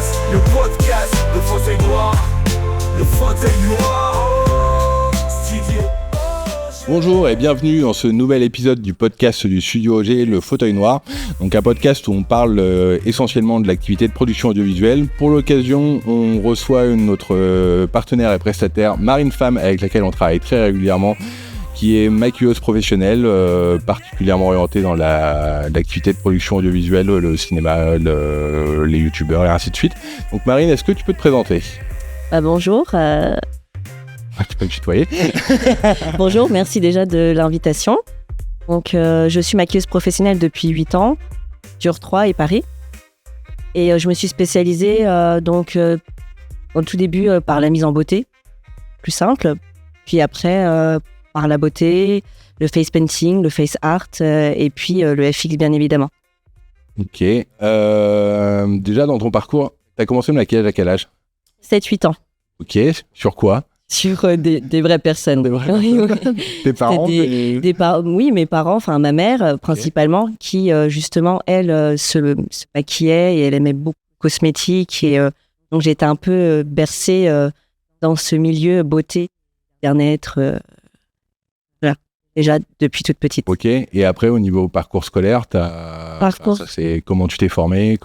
le fauteuil noir, le fauteuil noir. Studio. Bonjour et bienvenue dans ce nouvel épisode du podcast du Studio OG, le fauteuil noir. Donc un podcast où on parle essentiellement de l'activité de production audiovisuelle. Pour l'occasion, on reçoit notre partenaire et prestataire Marine Pham, avec laquelle on travaille très régulièrement, qui est maquilleuse professionnelle, particulièrement orientée dans l'activité de production audiovisuelle, le cinéma, les youtubeurs et ainsi de suite. Donc Marine, est-ce que tu peux te présenter ? Bonjour. Tu peux me tutoyer. Bonjour, merci déjà de l'invitation. Donc, je suis maquilleuse professionnelle depuis 8 ans, sur 3 et Paris. Et je me suis spécialisée au tout début par la mise en beauté, plus simple. Puis après, par la beauté, le face painting, le face art et puis le FX bien évidemment. Ok. Déjà dans ton parcours, tu as commencé le maquillage à quel âge ? 7-8 ans. Ok. Sur quoi ? Sur des vraies personnes. Des vraies Oui, personnes. Tes parents Oui, mes parents, enfin ma mère principalement, qui justement, elle, se maquillait et elle aimait beaucoup de cosmétiques. Et donc j'étais un peu bercée dans ce milieu beauté, bien-être, voilà, déjà depuis toute petite. Ok, et après au niveau parcours scolaire, comment tu t'es formée,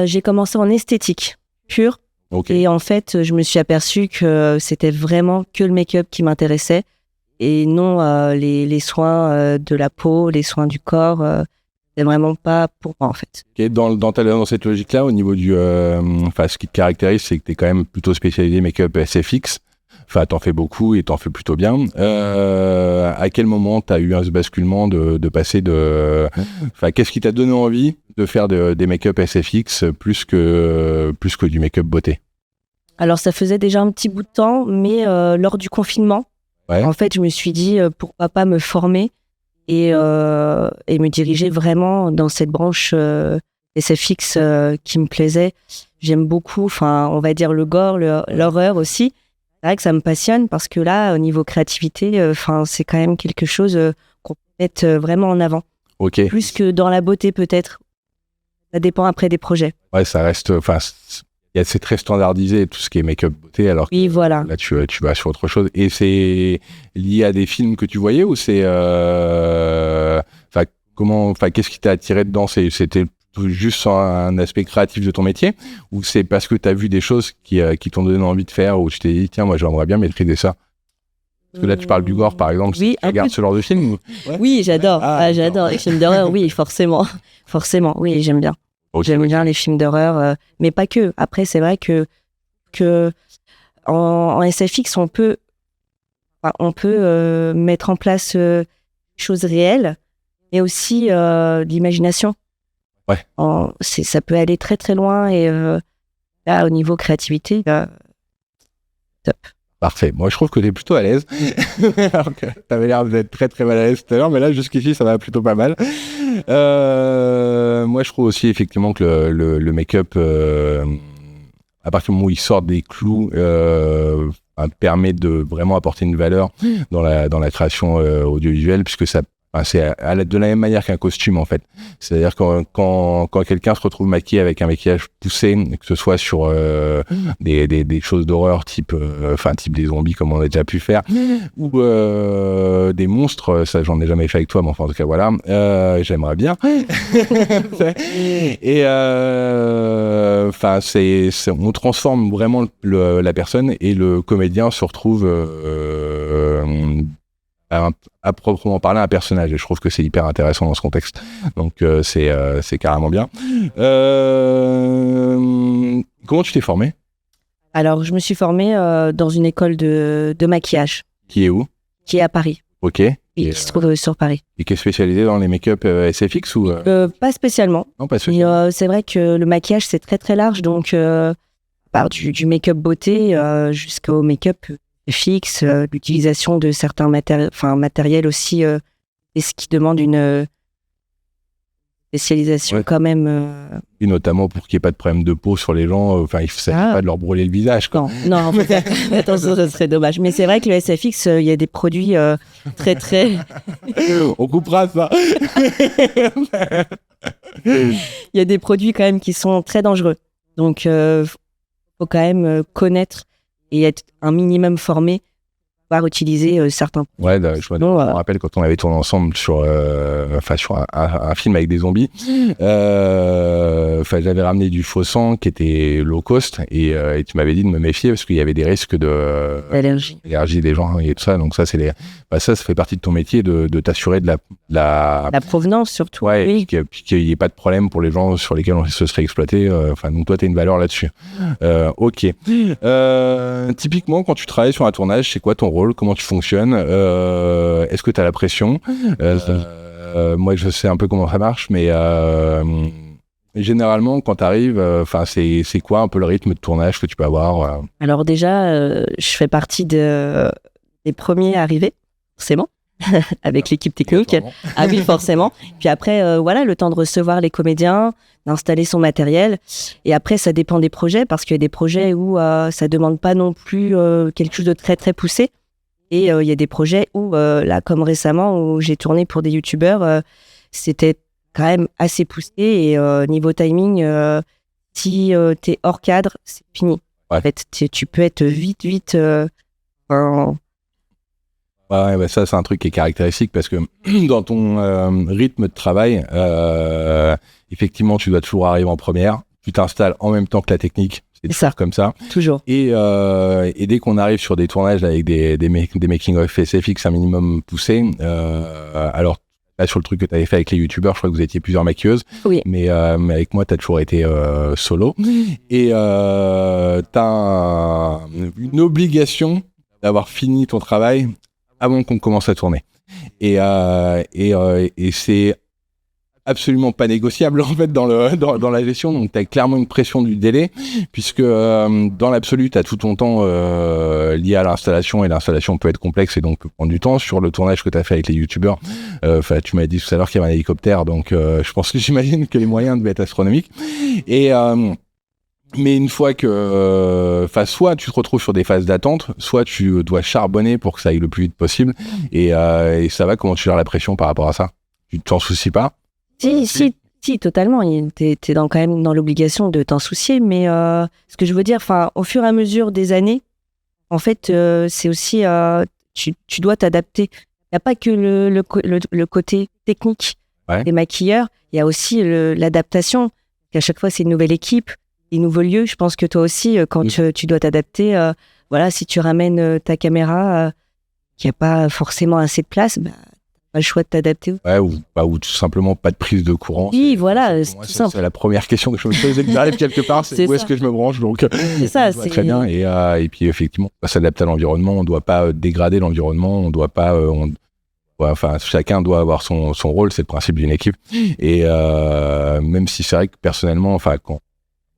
J'ai commencé en esthétique pure. Okay. Et en fait, je me suis aperçue que c'était vraiment que le make-up qui m'intéressait et non les soins de la peau, les soins du corps. C'est vraiment pas pour moi en fait. Okay. Dans cette logique-là, au niveau ce qui te caractérise, c'est que tu es quand même plutôt spécialisé make-up SFX. Enfin, t'en fais beaucoup et t'en fais plutôt bien. À quel moment t'as eu ce basculement de passer de... Enfin, qu'est-ce qui t'a donné envie de faire des make-up SFX plus que du make-up beauté ? Alors, ça faisait déjà un petit bout de temps, mais lors du confinement, en fait, je me suis dit pourquoi pas me former et me diriger vraiment dans cette branche SFX qui me plaisait. J'aime beaucoup, on va dire le gore, l'horreur aussi. C'est vrai que ça me passionne parce que là, au niveau créativité, c'est quand même quelque chose qu'on peut mettre vraiment en avant. Okay. Plus que dans la beauté, peut-être. Ça dépend après des projets. Ouais, ça reste... c'est très standardisé, tout ce qui est make-up beauté, alors que voilà. Là, tu vas sur autre chose. Et c'est lié à des films que tu voyais ou c'est... qu'est-ce qui t'a attiré dedans ? C'était juste un aspect créatif de ton métier, ou c'est parce que tu as vu des choses qui t'ont donné envie de faire, ou tu t'es dit tiens, moi j'aimerais bien maîtriser ça? Parce que là tu parles du gore par exemple, oui, tu regardes ce genre de film ou... Ouais. Oui, j'adore, j'adore les films d'horreur, oui, forcément, oui, j'aime bien. Okay. J'aime bien les films d'horreur, mais pas que. Après, c'est vrai que en SFX, on peut mettre en place des choses réelles, mais aussi de l'imagination. Ouais. Ça peut aller très très loin et là au niveau créativité, top. Parfait. Moi, je trouve que tu es plutôt à l'aise. Alors que tu avais l'air d'être très très mal à l'aise tout à l'heure, mais là jusqu'ici ça va plutôt pas mal. Moi, je trouve aussi effectivement que le make-up, à partir du moment où il sort des clous, permet de vraiment apporter une valeur dans la création audiovisuelle, puisque ça... c'est de la même manière qu'un costume en fait. C'est-à-dire quand quelqu'un se retrouve maquillé avec un maquillage poussé, que ce soit sur des choses d'horreur type des zombies comme on a déjà pu faire, ou des monstres, ça j'en ai jamais fait avec toi, mais enfin en tout cas voilà, j'aimerais bien. Et on transforme vraiment la personne et le comédien se retrouve à proprement parler un personnage, et je trouve que c'est hyper intéressant dans ce contexte, donc c'est carrément bien. Comment tu t'es formée ? Alors je me suis formée dans une école de maquillage. Qui est où ? Qui est à Paris. Ok. Et qui se trouve sur Paris. Et qui est spécialisée dans les make-up SFX ou Pas spécialement. Non, pas spécialement. C'est vrai que le maquillage c'est très très large, donc part du make-up beauté jusqu'au make-up fixe, l'utilisation de certains matériels aussi, et ce qui demande une spécialisation quand même. Et notamment pour qu'il n'y ait pas de problème de peau sur les gens, il ne s'agit pas de leur brûler le visage. Quoi. Non, attention, ce serait dommage. Mais c'est vrai que le SFX, il y a des produits très très... On coupera ça. Il y a des produits quand même qui sont très dangereux. Donc, faut quand même connaître et être un minimum formé pour pouvoir utiliser certains. Ouais, je me rappelle quand on avait tourné ensemble sur un film avec des zombies. J'avais ramené du faux sang qui était low cost et tu m'avais dit de me méfier parce qu'il y avait des risques d'allergie des gens et tout ça. Donc ça, ça fait partie de ton métier de t'assurer de la provenance surtout. Ouais, oui. qu'il n'y ait pas de problème pour les gens sur lesquels on se serait exploité. Donc toi, tu as une valeur là-dessus. Ok. Typiquement, quand tu travailles sur un tournage, c'est quoi ton rôle? Comment tu fonctionnes? Est-ce que tu as la pression? Moi, je sais un peu comment ça marche, mais généralement, quand tu arrives, c'est quoi un peu le rythme de tournage que tu peux avoir? Alors déjà, je fais partie des premiers arrivés, forcément, avec l'équipe technique. Ah oui, forcément. Puis après, le temps de recevoir les comédiens, d'installer son matériel. Et après, ça dépend des projets, parce qu'il y a des projets où ça demande pas non plus quelque chose de très, très poussé. Et il y a des projets où, là, comme récemment, où j'ai tourné pour des youtubeurs, c'était quand même assez poussé. Et niveau timing, si t'es hors cadre, c'est fini. Ouais. En fait, tu peux être vite... Ouais, ça, c'est un truc qui est caractéristique parce que dans ton rythme de travail, effectivement, tu dois toujours arriver en première. Tu t'installes en même temps que la technique. C'est ça, comme ça. Toujours. Et dès qu'on arrive sur des tournages avec des making-of SFX un minimum poussés, alors là, sur le truc que tu avais fait avec les youtubeurs, je crois que vous étiez plusieurs maquilleuses. Oui. Mais avec moi, tu as toujours été solo. Et tu as une obligation d'avoir fini ton travail avant qu'on commence à tourner. Et c'est absolument pas négociable en fait dans la gestion. Donc tu as clairement une pression du délai puisque dans l'absolu tu as tout ton temps lié à l'installation et l'installation peut être complexe et donc peut prendre du temps. Sur le tournage que tu as fait avec les youtubeurs, tu m'as dit tout à l'heure qu'il y avait un hélicoptère, donc je pense que j'imagine que les moyens devaient être astronomiques. Mais une fois que, soit tu te retrouves sur des phases d'attente, soit tu dois charbonner pour que ça aille le plus vite possible. Et ça va, comment tu gères la pression par rapport à ça? Tu t'en soucies pas? Si, totalement. T'es quand même dans l'obligation de t'en soucier. Mais ce que je veux dire, au fur et à mesure des années, en fait, c'est aussi, tu dois t'adapter. Il n'y a pas que le côté technique des maquilleurs. Il y a aussi l'adaptation. À chaque fois, c'est une nouvelle équipe. Des nouveaux lieux, je pense que toi aussi, quand tu dois t'adapter, si tu ramènes ta caméra, qu'il n'y a pas forcément assez de place, pas le choix de t'adapter. Ouais, ou tout simplement pas de prise de courant. Oui, voilà, c'est tout simple. C'est la première question que je me pose dès que j'arrive quelque part, c'est où est-ce que je me branche. Donc, c'est ça, c'est très bien. Et puis effectivement, on s'adapte à l'environnement, on ne doit pas dégrader l'environnement, on doit pas... chacun doit avoir son rôle, c'est le principe d'une équipe. Et même si c'est vrai que personnellement,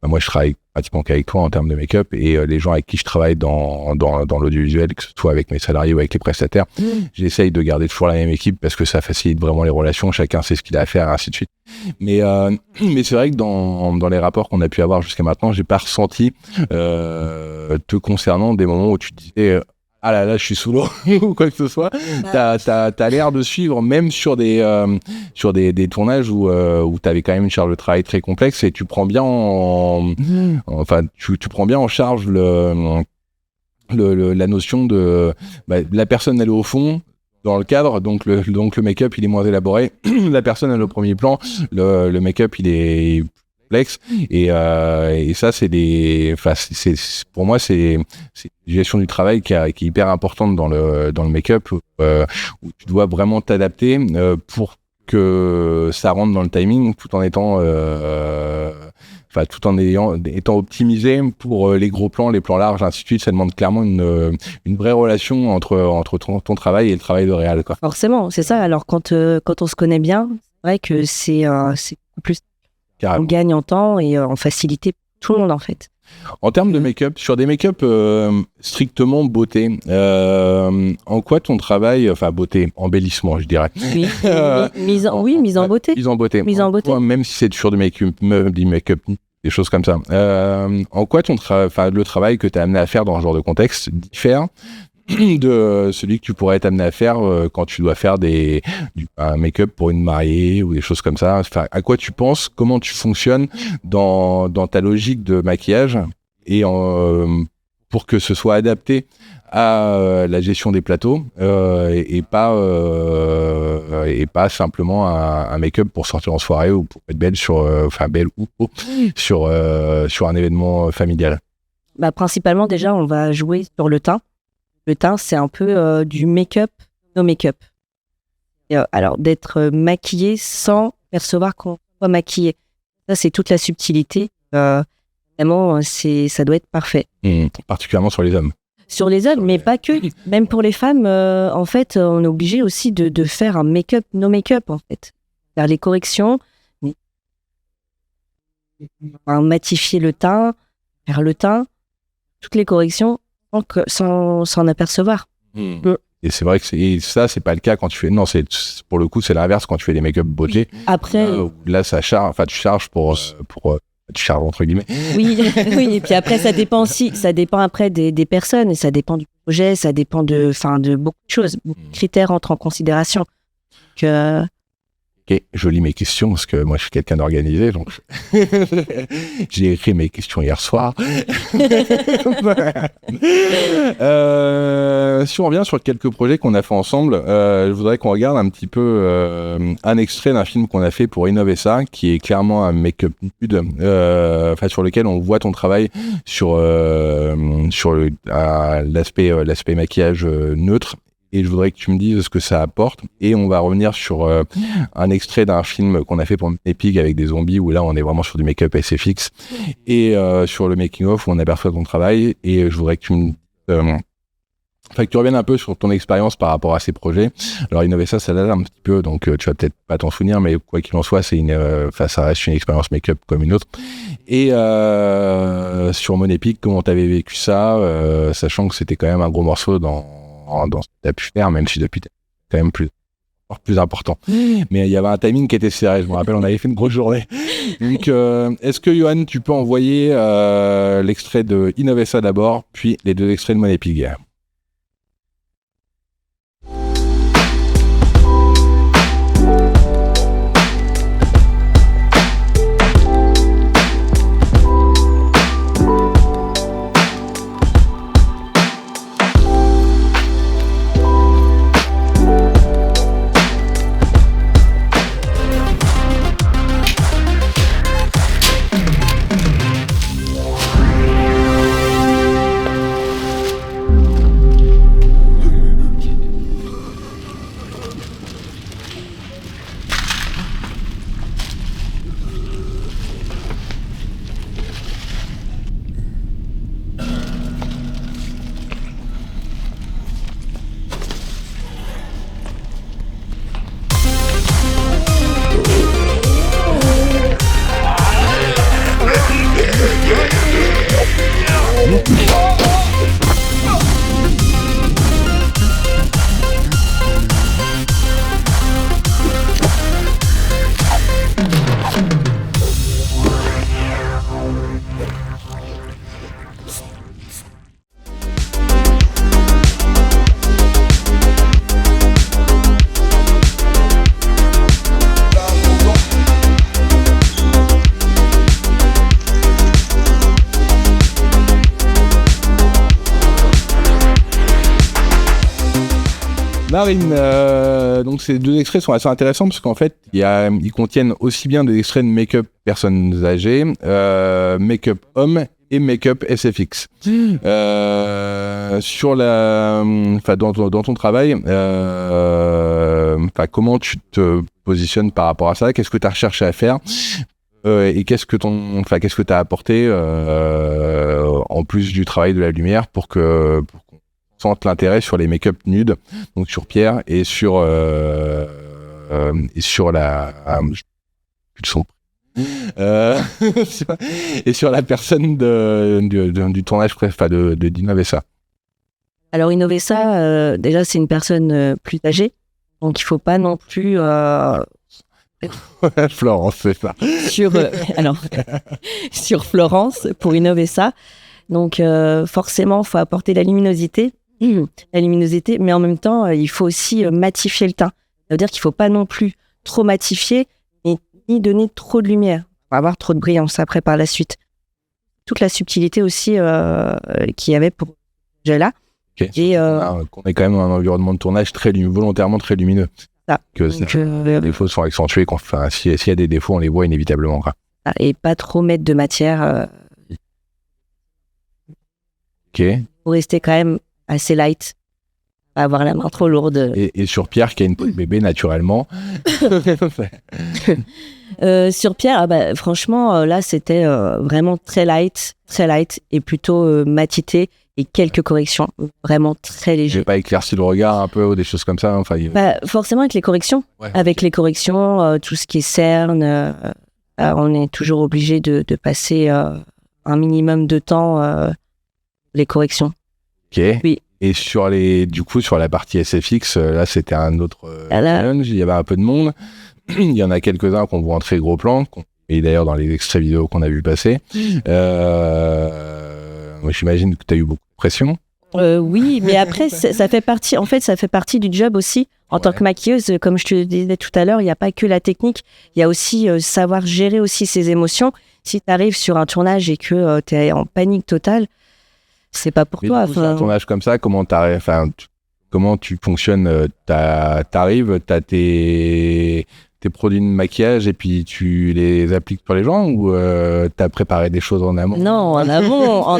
moi, je travaille pratiquement qu'avec toi en termes de make-up et les gens avec qui je travaille dans l'audiovisuel, que ce soit avec mes salariés ou avec les prestataires, j'essaye de garder toujours la même équipe parce que ça facilite vraiment les relations. Chacun sait ce qu'il a à faire, et ainsi de suite. Mais c'est vrai que dans les rapports qu'on a pu avoir jusqu'à maintenant, j'ai pas ressenti te concernant des moments où tu te disais ah là, je suis sous l'eau ou quoi que ce soit. T'as l'air de suivre, même sur des tournages où t'avais quand même une charge de travail très complexe et tu prends bien tu prends bien en charge la notion de la personne elle est au fond dans le cadre, donc le make-up il est moins élaboré, la personne elle est au premier plan, le make-up il est complexe et ça pour moi c'est une gestion du travail qui est hyper importante dans le make-up où tu dois vraiment t'adapter pour que ça rentre dans le timing tout en étant étant optimisé pour les gros plans, les plans larges, ainsi de suite. Ça demande clairement une vraie relation entre ton travail et le travail de réal, quoi. Forcément, c'est ça. Alors quand on se connaît bien, c'est vrai que c'est plus. Carrément. On gagne en temps et en facilité pour tout le monde, en fait. En termes de make-up, sur des make-up strictement beauté, en quoi ton travail, beauté, embellissement, je dirais. Oui, mise en beauté. Mise en beauté. Même si c'est sur du make-up, des choses comme ça. En quoi le travail que tu as amené à faire dans ce genre de contexte diffère de celui que tu pourrais être amené à faire quand tu dois faire un make-up pour une mariée ou des choses comme ça. Enfin, à quoi tu penses, comment tu fonctionnes dans ta logique de maquillage et pour que ce soit adapté à la gestion des plateaux et pas simplement un make-up pour sortir en soirée ou pour être belle sur un événement familial. Principalement, déjà, on va jouer sur le teint. Le teint, c'est un peu du make-up, no make-up. Alors, d'être maquillé sans percevoir qu'on soit maquillé. Ça, c'est toute la subtilité. Vraiment, ça doit être parfait. Particulièrement sur les hommes. Sur les hommes, mais pas que. Même pour les femmes, en fait, on est obligé aussi de faire un make-up, no make-up, en fait. Faire les corrections, matifier le teint, faire le teint, toutes les corrections sans s'en apercevoir. Et c'est vrai que c'est pas le cas quand tu fais. Non, pour le coup, c'est l'inverse quand tu fais des make-up beauté. Après. Là, ça charge. Enfin, tu charges tu charges entre guillemets. Oui, et puis après, ça dépend aussi. Ça dépend après des personnes et ça dépend du projet, ça dépend de beaucoup de choses. Beaucoup de critères entrent en considération. Ok, je lis mes questions parce que moi je suis quelqu'un d'organisé, donc j'ai écrit mes questions hier soir. Si on revient sur quelques projets qu'on a fait ensemble, je voudrais qu'on regarde un petit peu un extrait d'un film qu'on a fait pour Innovesa, qui est clairement un make-up nude, sur lequel on voit ton travail sur l'aspect maquillage neutre. Et je voudrais que tu me dises ce que ça apporte. Et on va revenir sur un extrait d'un film qu'on a fait pour Epic avec des zombies, où là, on est vraiment sur du make-up SFX. Et sur le making-of, où on aperçoit ton travail. Et je voudrais que tu reviennes un peu sur ton expérience par rapport à ces projets. Alors, Innovesa, ça date un petit peu, donc tu vas peut-être pas t'en souvenir, mais quoi qu'il en soit, ça reste une expérience make-up comme une autre. Et sur Mon Epic, comment t'avais vécu ça, sachant que c'était quand même un gros morceau dans ce que tu as pu faire, même si depuis, quand même plus important. Mais il y avait un timing qui était serré. Je me rappelle, on avait fait une grosse journée. Donc, est-ce que, Johan, tu peux envoyer l'extrait de Innovesa d'abord, puis les 2 extraits de Mon Epic? Marine, donc ces 2 extraits sont assez intéressants parce qu'en fait, ils contiennent aussi bien des extraits de make-up personnes âgées, make-up hommes et make-up SFX. Dans ton travail, comment tu te positionnes par rapport à ça? Qu'est-ce que tu as recherché à faire? Et qu'est-ce que tu as apporté en plus du travail de la lumière pour qu'on sente l'intérêt sur les make-up nudes, donc sur Pierre et sur et sur la personne du tournage de d'Innovesa. Alors Innovesa, déjà c'est une personne plus âgée, donc il faut pas non plus Florence, c'est ça. Sur Florence pour Innovesa. Donc forcément, il faut apporter la luminosité. la luminosité, mais en même temps, il faut aussi matifier le teint. Ça veut dire qu'il ne faut pas non plus trop matifier, ni donner trop de lumière, pour avoir trop de brillance après par la suite. Toute la subtilité aussi qu'il y avait pour ce jeu-là. Okay. Et qu'on est quand même dans un environnement de tournage volontairement très lumineux. Ça. Les défauts sont accentués. S'il y a des défauts, on les voit inévitablement. Quoi. Et pas trop mettre de matière. Pour rester quand même assez light. Pas avoir la main trop lourde. Et sur Pierre, qui a une peau de bébé naturellement. Sur Pierre, franchement, là, c'était vraiment très light et plutôt matité et quelques corrections, vraiment très légères. J'ai pas éclairci le regard un peu ou des choses comme ça. Forcément avec les corrections. Ouais. Avec les corrections, tout ce qui est cerne, on est toujours obligé de passer un minimum de temps les corrections. Ok. Oui. Et sur la partie SFX, là, c'était un autre challenge. Il y avait un peu de monde. Il y en a quelques-uns qu'on voit en très gros plan, et d'ailleurs dans les extraits vidéo qu'on a vu passer. Moi, j'imagine que tu as eu beaucoup de pression. Oui, mais après, ça fait partie du job aussi. En tant que maquilleuse, comme je te le disais tout à l'heure, il n'y a pas que la technique, il y a aussi savoir gérer aussi ses émotions. Si tu arrives sur un tournage et que tu es en panique totale, c'est pas pour toi. Sur un tournage comme ça, comment tu fonctionnes? T'arrives, t'as tes produits de maquillage et puis tu les appliques sur les gens ou t'as préparé des choses en amont? Non, en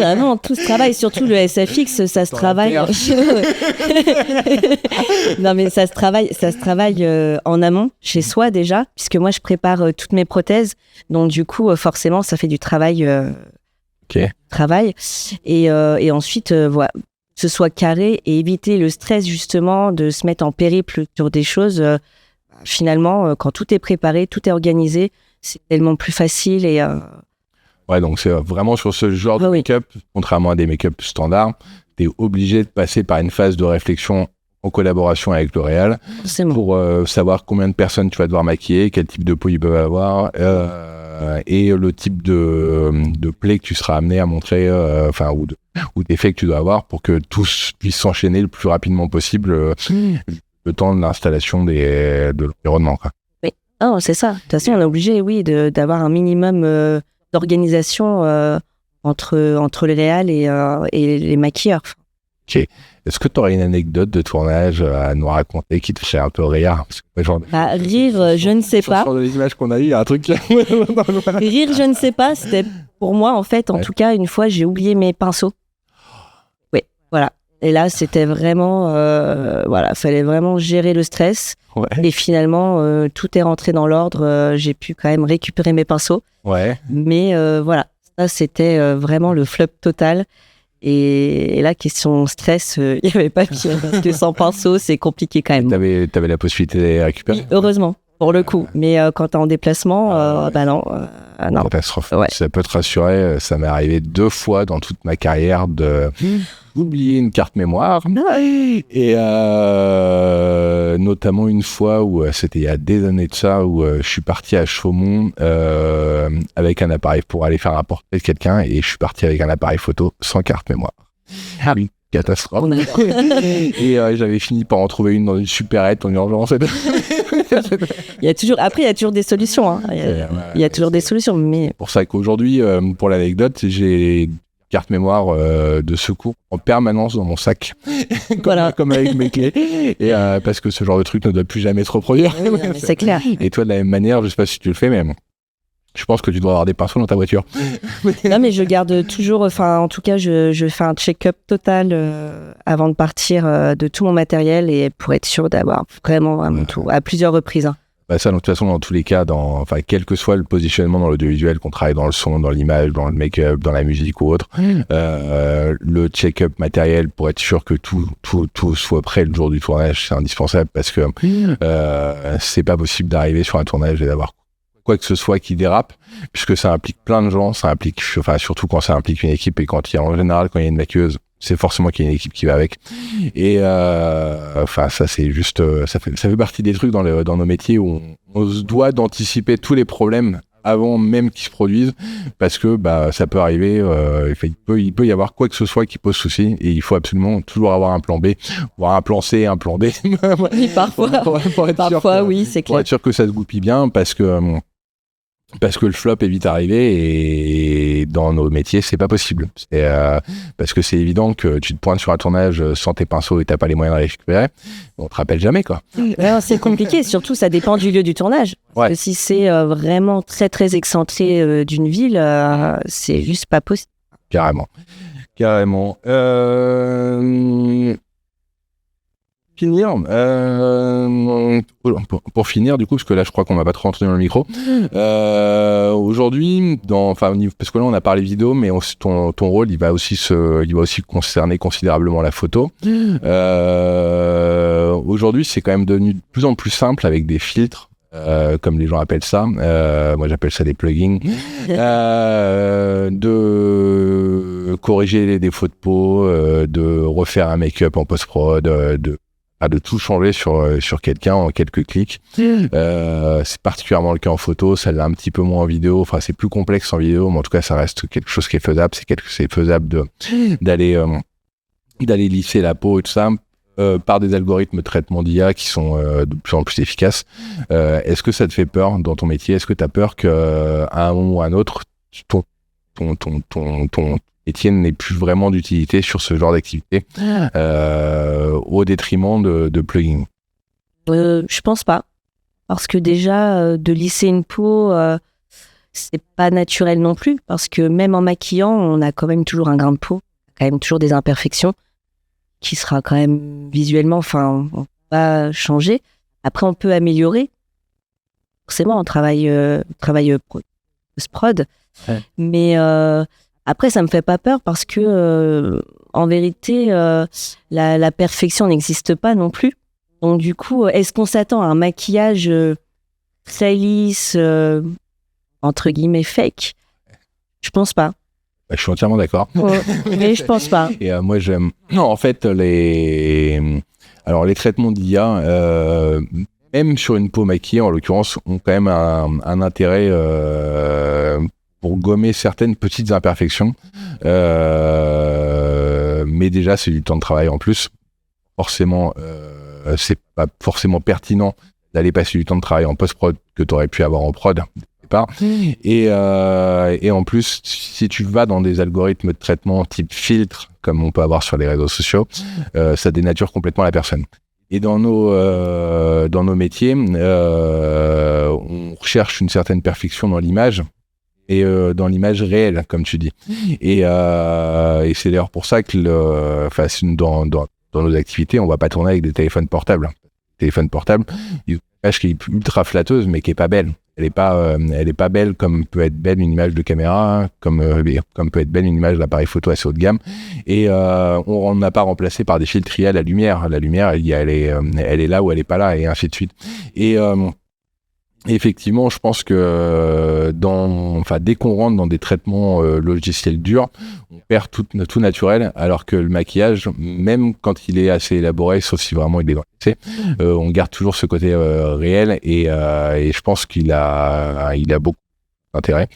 amont, tout se travaille, surtout le SFX, ça se travaille. Non, mais ça se travaille en amont, chez soi déjà, puisque moi je prépare toutes mes prothèses, donc du coup, forcément, ça fait du travail. Et ensuite, voilà, que ce soit carré et éviter le stress justement de se mettre en périple sur des choses. Finalement, quand tout est préparé, tout est organisé, c'est tellement plus facile. Ouais, donc c'est vraiment sur ce genre de make-up, contrairement à des make-up standards, tu es obligé de passer par une phase de réflexion en collaboration avec le réal pour savoir combien de personnes tu vas devoir maquiller, quel type de peau ils peuvent avoir, et le type de play que tu seras amené à montrer, ou d'effets que tu dois avoir pour que tous puissent s'enchaîner le plus rapidement possible le temps de l'installation de l'environnement. Quoi. Oui, c'est ça. De toute façon, on est obligé, d'avoir un minimum d'organisation entre les réals et les maquilleurs. Ok. Est-ce que tu aurais une anecdote de tournage à nous raconter qui te fait un peu rire? Rire, je ne sais pas. Sur les images qu'on a eues, il y a un truc. Rire, je ne sais pas. C'était pour moi, en fait, en tout cas, une fois, j'ai oublié mes pinceaux. Oui, voilà. Et là, c'était vraiment, fallait vraiment gérer le stress. Ouais. Et finalement, tout est rentré dans l'ordre. J'ai pu quand même récupérer mes pinceaux. Ouais. Mais ça, c'était vraiment le flop total. Et là, question stress, il n'y avait pas pire. Parce que sans pinceau, c'est compliqué quand même. T'avais la possibilité de les récupérer? Oui, heureusement, pour le coup. Mais quand t'es en déplacement, non. Non. Catastrophe. Ouais. Ça peut te rassurer, ça m'est arrivé 2 fois dans toute ma carrière d'oublier une carte mémoire. Et notamment une fois où c'était il y a des années de ça, où je suis parti à Chaumont avec un appareil pour aller faire un portrait de quelqu'un, et je suis parti avec un appareil photo sans carte mémoire. Une catastrophe. Et j'avais fini par en trouver une dans une supérette en urgence. Il y a toujours des solutions. Hein. Il y a toujours des solutions. Mais... Pour ça qu'aujourd'hui, pour l'anecdote, j'ai carte mémoire de secours en permanence dans mon sac, comme avec mes clés, et parce que ce genre de truc ne doit plus jamais se reproduire. Oui, c'est clair. Et toi, de la même manière, je sais pas si tu le fais, mais je pense que tu dois avoir des pinceaux dans ta voiture. Non, mais je garde toujours, en tout cas, je fais un check-up total avant de partir de tout mon matériel, et pour être sûr d'avoir vraiment tout, à plusieurs reprises. Hein. Ça, de toute façon, dans tous les cas, quel que soit le positionnement dans l'audiovisuel, qu'on travaille dans le son, dans l'image, dans le make-up, dans la musique ou autre, le check-up matériel pour être sûr que tout soit prêt le jour du tournage, c'est indispensable, parce que c'est pas possible d'arriver sur un tournage et d'avoir quoi que ce soit qui dérape, puisque ça implique plein de gens, surtout quand ça implique une équipe, et en général, quand il y a une maquilleuse, c'est forcément qu'il y a une équipe qui va avec. Et ça, c'est juste, ça fait partie des trucs dans nos métiers où on se doit d'anticiper tous les problèmes avant même qu'ils se produisent, parce que ça peut arriver, il peut y avoir quoi que ce soit qui pose souci, et il faut absolument toujours avoir un plan B, voire un plan C, un plan D. Oui, parfois, oui, c'est clair. Pour être sûr que ça se goupille bien, parce que le flop est vite arrivé, et dans nos métiers, c'est pas possible. Parce que c'est évident que tu te pointes sur un tournage sans tes pinceaux et t'as pas les moyens de récupérer, on te rappelle jamais, quoi. Non, c'est compliqué, surtout ça dépend du lieu du tournage. Parce que si c'est vraiment très très excentré d'une ville, c'est juste pas possible. Carrément. Pour finir, du coup, parce que là, je crois qu'on m'a pas trop entendu dans le micro. Aujourd'hui, parce que là, on a parlé vidéo, mais ton rôle, il va aussi concerner considérablement la photo. Aujourd'hui, c'est quand même devenu de plus en plus simple avec des filtres. Comme les gens appellent ça, moi j'appelle ça des plugins, de corriger les défauts de peau, de refaire un make-up en post-prod, de tout changer sur quelqu'un en quelques clics. C'est particulièrement le cas en photo, ça l'est un petit peu moins en vidéo, enfin c'est plus complexe en vidéo, mais en tout cas ça reste quelque chose qui est faisable, c'est faisable d'aller lisser la peau et tout ça, par des algorithmes de traitement d'IA qui sont de plus en plus efficaces. Est-ce que ça te fait peur dans ton métier? Est-ce que tu as peur qu'à un moment ou à un autre, ton métier n'ait plus vraiment d'utilité sur ce genre d'activité au détriment de plugins? Je pense pas. Parce que déjà, de lisser une peau, c'est pas naturel non plus. Parce que même en maquillant, on a quand même toujours un grain de peau, quand même toujours des imperfections, qui sera quand même visuellement, on peut pas changer. Après, on peut améliorer. Forcément, on travaille post-prod. Ouais. Mais après, ça me fait pas peur parce que, en vérité, la perfection n'existe pas non plus. Donc, du coup, est-ce qu'on s'attend à un maquillage très lisse, entre guillemets, fake? Je pense pas. Je suis entièrement d'accord. Ouais, mais je pense pas. Et moi, j'aime. Non, en fait, les traitements d'IA, même sur une peau maquillée, en l'occurrence, ont quand même un intérêt pour gommer certaines petites imperfections. Mais déjà, c'est du temps de travail en plus. Forcément, c'est pas forcément pertinent d'aller passer du temps de travail en post-prod que tu aurais pu avoir en prod. Et en plus, si tu vas dans des algorithmes de traitement type filtre, comme on peut avoir sur les réseaux sociaux, ça dénature complètement la personne. Et dans nos métiers, on recherche une certaine perfection dans l'image, et dans l'image réelle, comme tu dis. Et c'est d'ailleurs pour ça que dans nos activités, on va pas tourner avec des téléphones portables. Téléphone portable, une image qui est ultra flatteuse, mais qui est pas belle. Elle est pas belle comme peut être belle une image de caméra, comme peut être belle une image d'appareil photo assez haut de gamme. Et on n'a pas remplacé par des filtres IA la lumière. La lumière, elle est là ou elle est pas là, et ainsi de suite. Et effectivement, je pense que dès qu'on rentre dans des traitements logiciels durs, on perd tout naturel, alors que le maquillage, même quand il est assez élaboré, sauf si vraiment il est dans l'excès, on garde toujours ce côté réel, et je pense qu'il a beaucoup d'intérêt.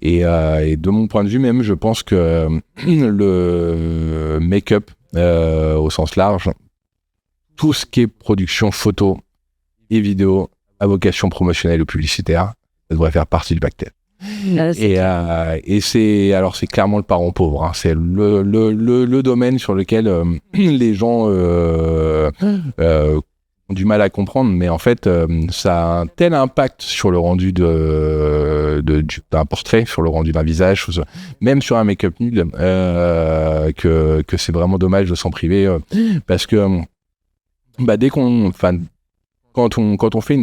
Et de mon point de vue même, je pense que le make-up, au sens large, tout ce qui est production photo et vidéo, à vocation promotionnelle ou publicitaire, ça devrait faire partie du pacte. Et c'est clairement le parent pauvre, hein. C'est le domaine sur lequel les gens ont du mal à comprendre, mais en fait ça a un tel impact sur le rendu d'un portrait, sur le rendu d'un visage, même sur un make-up nul, que c'est vraiment dommage de s'en priver, parce que quand on fait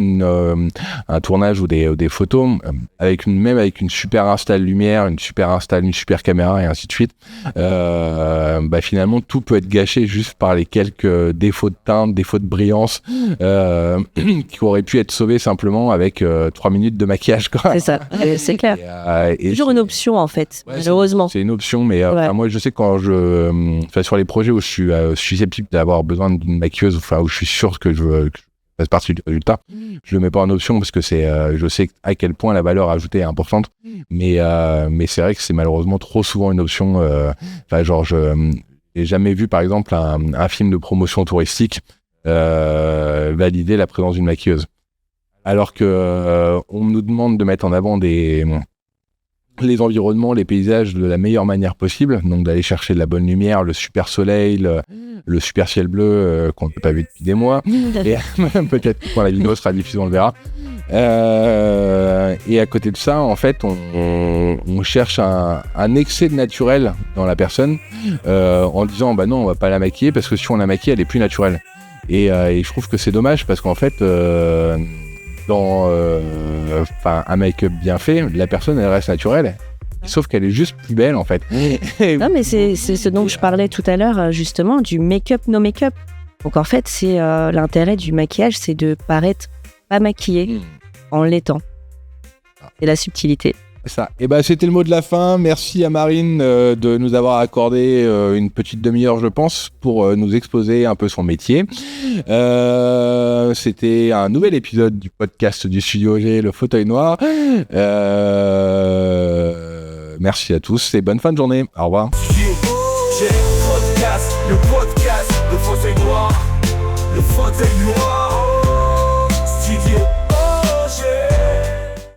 un tournage ou des photos, avec une super install lumière, une super caméra et ainsi de suite, finalement tout peut être gâché juste par les quelques défauts de teinte, défauts de brillance, qui auraient pu être sauvés simplement avec 3 minutes de maquillage, quoi. C'est ça, c'est clair. C'est toujours une option en fait, malheureusement. C'est une option, mais moi je sais quand sur les projets où je suis susceptible d'avoir besoin d'une maquilleuse, où je suis sûr que je fasse partie du résultat. Je le mets pas en option parce que je sais à quel point la valeur ajoutée est importante, mais c'est vrai que c'est malheureusement trop souvent une option. J'ai jamais vu par exemple un film de promotion touristique valider la présence d'une maquilleuse. Alors que on nous demande de mettre en avant les environnements, les paysages de la meilleure manière possible, donc d'aller chercher de la bonne lumière, le super soleil, le super ciel bleu qu'on n'a pas vu depuis des mois, et peut-être quand la vidéo sera diffusée on le verra. Et à côté de ça, en fait, on cherche un excès de naturel dans la personne en disant bah non, on va pas la maquiller parce que si on la maquille, elle est plus naturelle. Et je trouve que c'est dommage parce qu'en fait, dans un make-up bien fait, la personne elle reste naturelle, sauf qu'elle est juste plus belle en fait. Non mais c'est ce dont je parlais tout à l'heure justement, du make-up no make-up. Donc en fait c'est l'intérêt du maquillage, c'est de paraître pas maquillé en l'étant. C'est la subtilité. Ça. Et c'était le mot de la fin. Merci à Marine de nous avoir accordé une petite demi-heure, je pense, pour nous exposer un peu son métier. C'était un nouvel épisode du podcast du Studio G, le fauteuil noir. Merci à tous et bonne fin de journée. Au revoir. Le podcast, le fauteuil noir, le fauteuil noir.